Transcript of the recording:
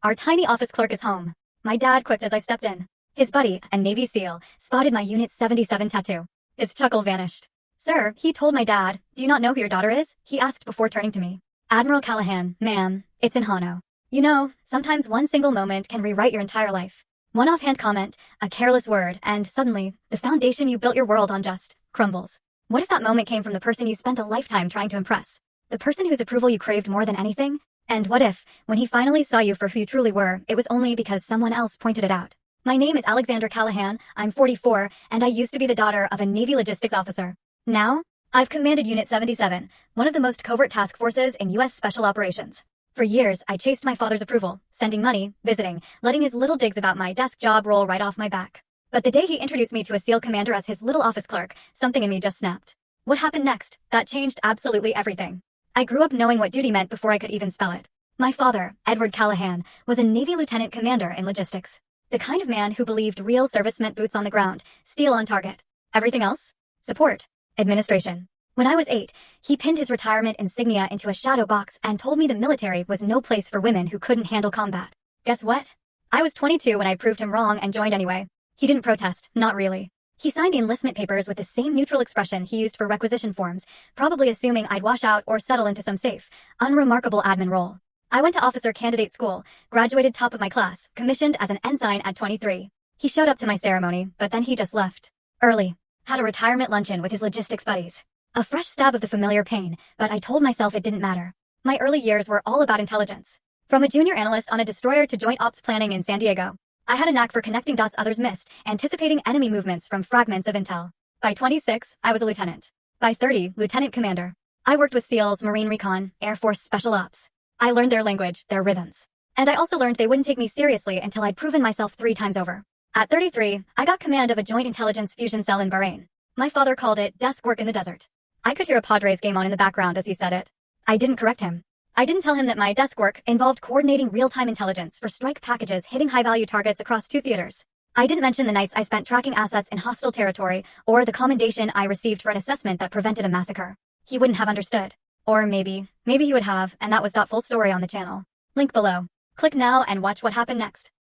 Our tiny office clerk is home. My dad quipped as I stepped in. His buddy, a Navy SEAL, spotted my Unit 77 tattoo. His chuckle vanished. Sir, he told my dad, do you not know who your daughter is? He asked before turning to me. Admiral Callahan, ma'am, it's in Hano. You know, sometimes one single moment can rewrite your entire life. One offhand comment, a careless word, and suddenly, the foundation you built your world on just crumbles. What if that moment came from the person you spent a lifetime trying to impress? The person whose approval you craved more than anything? And what if, when he finally saw you for who you truly were, it was only because someone else pointed it out? My name is Alexander Callahan, I'm 44, and I used to be the daughter of a Navy logistics officer. Now, I've commanded Unit 77, one of the most covert task forces in U.S. Special Operations. For years, I chased my father's approval, sending money, visiting, letting his little digs about my desk job roll right off my back. But the day he introduced me to a SEAL commander as his little office clerk, something in me just snapped. What happened next? That changed absolutely everything. I grew up knowing what duty meant before I could even spell it. My father, Edward Callahan, was a Navy lieutenant commander in logistics. The kind of man who believed real service meant boots on the ground, steel on target. Everything else? Support. Administration. When I was 8, he pinned his retirement insignia into a shadow box and told me the military was no place for women who couldn't handle combat. Guess what? I was 22 when I proved him wrong and joined anyway. He didn't protest, not really. He signed the enlistment papers with the same neutral expression he used for requisition forms, probably assuming I'd wash out or settle into some safe, unremarkable admin role. I went to officer candidate school, graduated top of my class, commissioned as an ensign at 23. He showed up to my ceremony, but then he just left. Early. Had a retirement luncheon with his logistics buddies. A fresh stab of the familiar pain, but I told myself it didn't matter. My early years were all about intelligence. From a junior analyst on a destroyer to joint ops planning in San Diego. I had a knack for connecting dots others missed, anticipating enemy movements from fragments of intel. By 26, I was a lieutenant. By 30, lieutenant commander. I worked with SEALs, Marine Recon, Air Force Special Ops. I learned their language, their rhythms. And I also learned they wouldn't take me seriously until I'd proven myself 3 times over. At 33, I got command of a joint intelligence fusion cell in Bahrain. My father called it desk work in the desert. I could hear a Padres game on in the background as he said it. I didn't correct him. I didn't tell him that my desk work involved coordinating real-time intelligence for strike packages hitting high-value targets across 2 theaters. I didn't mention the nights I spent tracking assets in hostile territory or the commendation I received for an assessment that prevented a massacre. He wouldn't have understood. Or maybe he would have, and that was full story on the channel. Link below. Click now and watch what happened next.